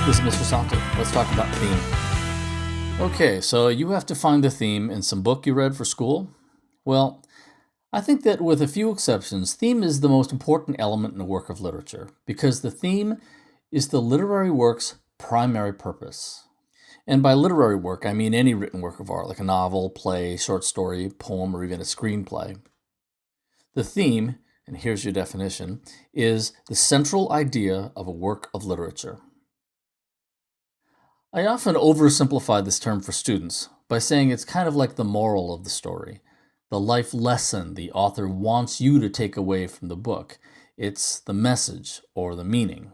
This is Mr. Santo. Let's talk about theme. Okay, so you have to find the theme in some book you read for school. Well, I think that with a few exceptions, theme is the most important element in a work of literature because the theme is the literary work's primary purpose. And by literary work, I mean any written work of art, like a novel, play, short story, poem, or even a screenplay. The theme, and here's your definition, is the central idea of a work of literature. I often oversimplify this term for students by saying it's kind of like the moral of the story, the life lesson the author wants you to take away from the book. It's the message or the meaning.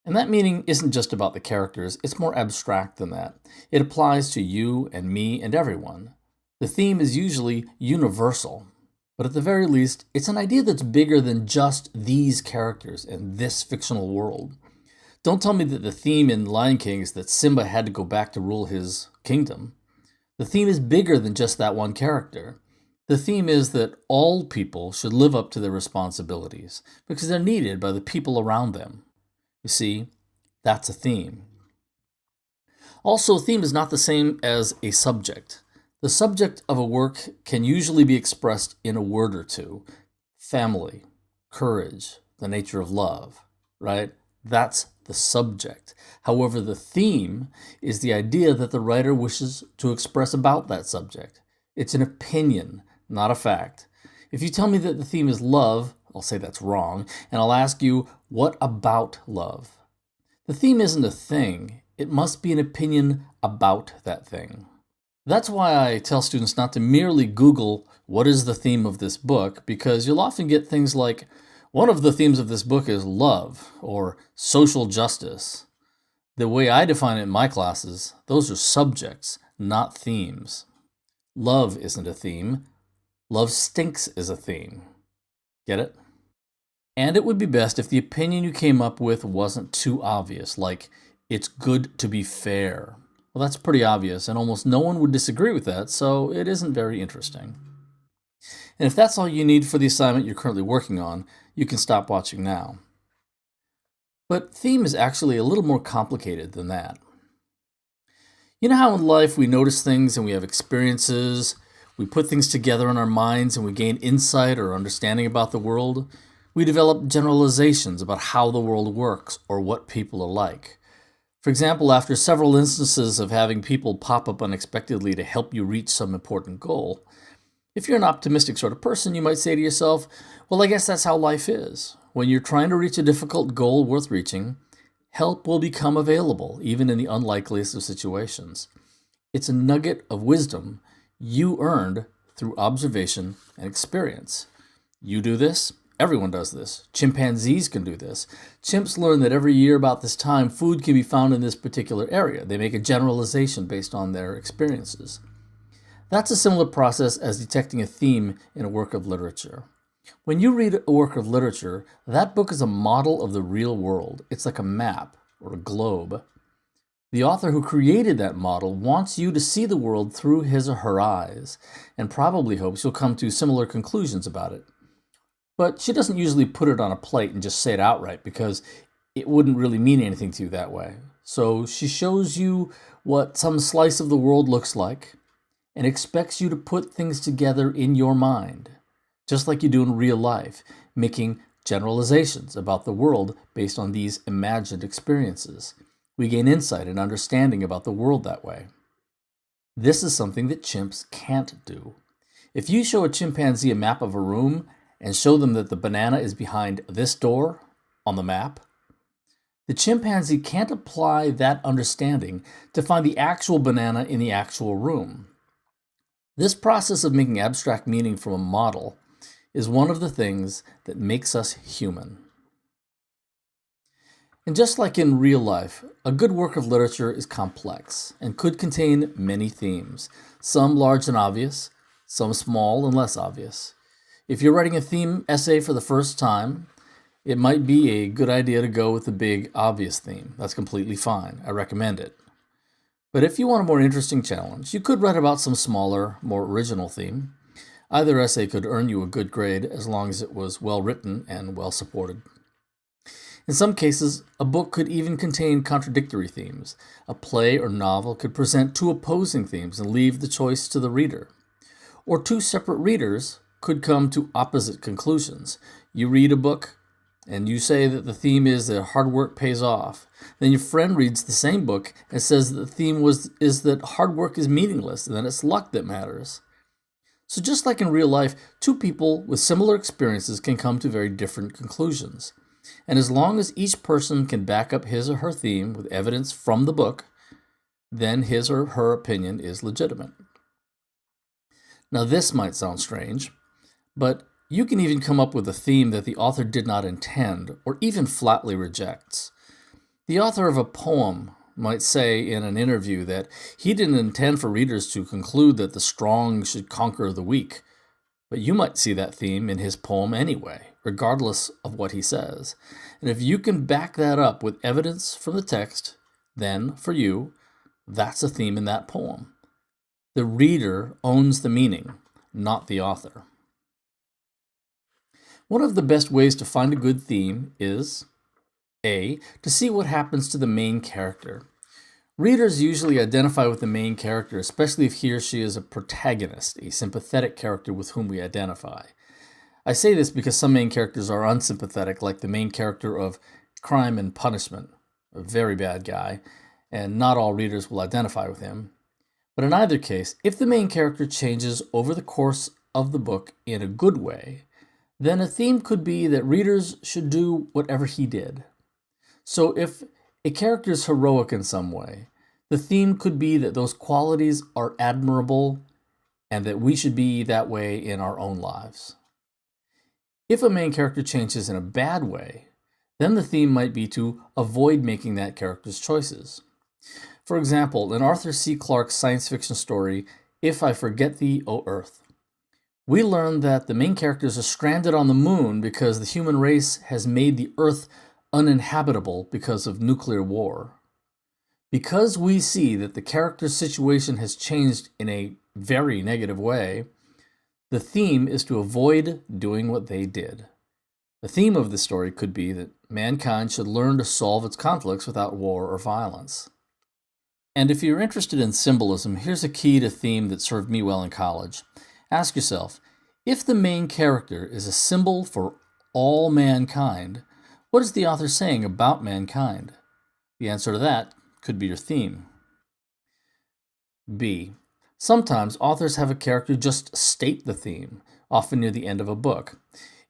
And that meaning isn't just about the characters, it's more abstract than that. It applies to you and me and everyone. The theme is usually universal, but at the very least, it's an idea that's bigger than just these characters and this fictional world. Don't tell me that the theme in Lion King is that Simba had to go back to rule his kingdom. The theme is bigger than just that one character. The theme is that all people should live up to their responsibilities because they're needed by the people around them. You see, that's a theme. Also, a theme is not the same as a subject. The subject of a work can usually be expressed in a word or two. Family, courage, the nature of love, right? That's the subject. However, the theme is the idea that the writer wishes to express about that subject. It's an opinion, not a fact. If you tell me that the theme is love, I'll say that's wrong, and I'll ask you, what about love? The theme isn't a thing. It must be an opinion about that thing. That's why I tell students not to merely Google what is the theme of this book, because you'll often get things like, one of the themes of this book is love or social justice. The way I define it in my classes, those are subjects, not themes. Love isn't a theme. Love stinks is a theme. Get it? And it would be best if the opinion you came up with wasn't too obvious, like, it's good to be fair. Well, that's pretty obvious, and almost no one would disagree with that, so it isn't very interesting. And if that's all you need for the assignment you're currently working on, you can stop watching now. But theme is actually a little more complicated than that. You know how in life we notice things and we have experiences, we put things together in our minds and we gain insight or understanding about the world? We develop generalizations about how the world works or what people are like. For example, after several instances of having people pop up unexpectedly to help you reach some important goal, if you're an optimistic sort of person, you might say to yourself, well, I guess that's how life is. When you're trying to reach a difficult goal worth reaching, help will become available, even in the unlikeliest of situations. It's a nugget of wisdom you earned through observation and experience. You do this, everyone does this. Chimpanzees can do this. Chimps learn that every year about this time, food can be found in this particular area. They make a generalization based on their experiences. That's a similar process as detecting a theme in a work of literature. When you read a work of literature, that book is a model of the real world. It's like a map or a globe. The author who created that model wants you to see the world through his or her eyes, and probably hopes you'll come to similar conclusions about it. But she doesn't usually put it on a plate and just say it outright because it wouldn't really mean anything to you that way. So she shows you what some slice of the world looks like, and expects you to put things together in your mind, just like you do in real life, making generalizations about the world based on these imagined experiences. We gain insight and understanding about the world that way. This is something that chimps can't do. If you show a chimpanzee a map of a room and show them that the banana is behind this door on the map, the chimpanzee can't apply that understanding to find the actual banana in the actual room. This process of making abstract meaning from a model is one of the things that makes us human. And just like in real life, a good work of literature is complex and could contain many themes, some large and obvious, some small and less obvious. If you're writing a theme essay for the first time, it might be a good idea to go with the big, obvious theme. That's completely fine. I recommend it. But if you want a more interesting challenge, you could write about some smaller, more original theme. Either essay could earn you a good grade as long as it was well written and well supported. In some cases, a book could even contain contradictory themes. A play or novel could present two opposing themes and leave the choice to the reader. Or two separate readers could come to opposite conclusions. You read a book and you say that the theme is that hard work pays off. Then your friend reads the same book and says that the theme is that hard work is meaningless and that it's luck that matters. So just like in real life, two people with similar experiences can come to very different conclusions. And as long as each person can back up his or her theme with evidence from the book, then his or her opinion is legitimate. Now this might sound strange, but you can even come up with a theme that the author did not intend or even flatly rejects. The author of a poem might say in an interview that he didn't intend for readers to conclude that the strong should conquer the weak, but you might see that theme in his poem anyway, regardless of what he says. And if you can back that up with evidence from the text, then, for you, that's a theme in that poem. The reader owns the meaning, not the author. One of the best ways to find a good theme is A. To see what happens to the main character. Readers usually identify with the main character, especially if he or she is a protagonist, a sympathetic character with whom we identify. I say this because some main characters are unsympathetic, like the main character of Crime and Punishment, a very bad guy, and not all readers will identify with him. But in either case, if the main character changes over the course of the book in a good way, then a theme could be that readers should do whatever he did. So if a character is heroic in some way, the theme could be that those qualities are admirable and that we should be that way in our own lives. If a main character changes in a bad way, then the theme might be to avoid making that character's choices. For example, in Arthur C. Clarke's science fiction story, If I Forget Thee, O Earth, we learn that the main characters are stranded on the moon because the human race has made the Earth uninhabitable because of nuclear war. Because we see that the character's situation has changed in a very negative way, the theme is to avoid doing what they did. The theme of the story could be that mankind should learn to solve its conflicts without war or violence. And if you're interested in symbolism, here's a key to theme that served me well in college. Ask yourself, if the main character is a symbol for all mankind, what is the author saying about mankind? The answer to that could be your theme. B. Sometimes authors have a character just state the theme, often near the end of a book.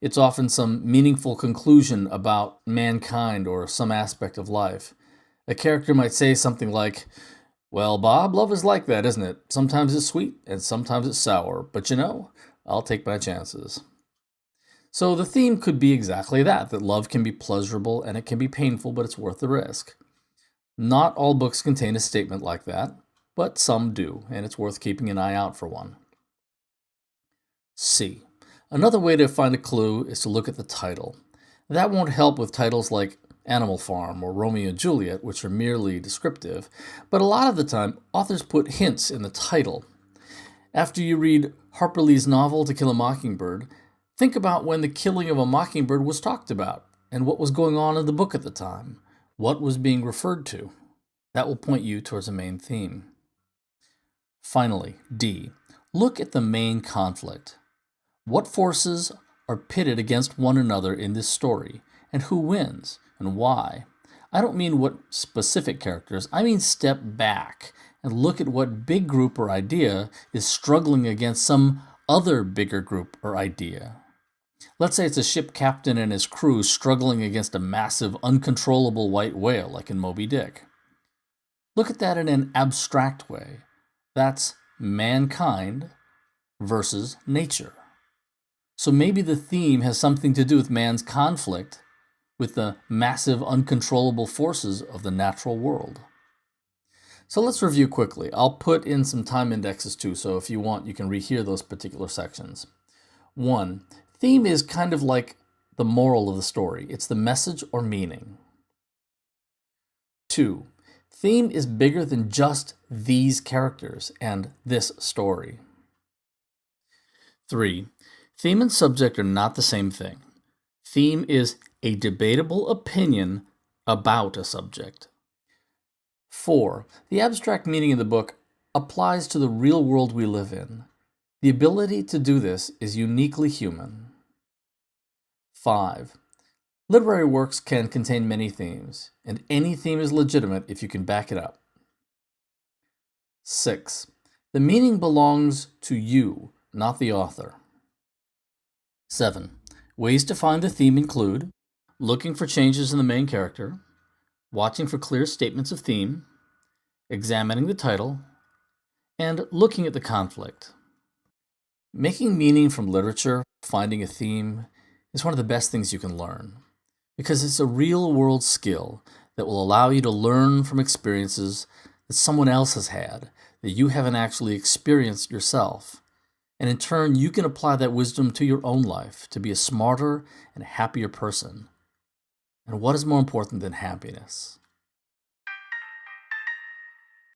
It's often some meaningful conclusion about mankind or some aspect of life. A character might say something like, "Well, Bob, love is like that, isn't it? Sometimes it's sweet and sometimes it's sour, but you know, I'll take my chances." So the theme could be exactly that love can be pleasurable and it can be painful, but it's worth the risk. Not all books contain a statement like that, but some do, and it's worth keeping an eye out for one. C. Another way to find a clue is to look at the title. That won't help with titles like Animal Farm or Romeo and Juliet, which are merely descriptive, but a lot of the time, authors put hints in the title. After you read Harper Lee's novel To Kill a Mockingbird, think about when the killing of a mockingbird was talked about and what was going on in the book at the time. What was being referred to? That will point you towards a main theme. Finally, D. Look at the main conflict. What forces are pitted against one another in this story, and who wins, and why? I don't mean what specific characters, I mean step back and look at what big group or idea is struggling against some other bigger group or idea. Let's say it's a ship captain and his crew struggling against a massive, uncontrollable white whale, like in Moby Dick. Look at that in an abstract way. That's mankind versus nature. So maybe the theme has something to do with man's conflict with the massive, uncontrollable forces of the natural world. So let's review quickly. I'll put in some time indexes too, so if you want, you can rehear those particular sections. 1. Theme is kind of like the moral of the story. It's the message or meaning. 2. Theme is bigger than just these characters and this story. 3. Theme and subject are not the same thing. Theme is a debatable opinion about a subject. 4. The abstract meaning in the book applies to the real world we live in. The ability to do this is uniquely human. 5. Literary works can contain many themes, and any theme is legitimate if you can back it up. 6. The meaning belongs to you, not the author. 7. Ways to find the theme include looking for changes in the main character, watching for clear statements of theme, examining the title, and looking at the conflict. Making meaning from literature, finding a theme, is one of the best things you can learn, because it's a real-world skill that will allow you to learn from experiences that someone else has had, that you haven't actually experienced yourself. And in turn, you can apply that wisdom to your own life to be a smarter and happier person. And what is more important than happiness?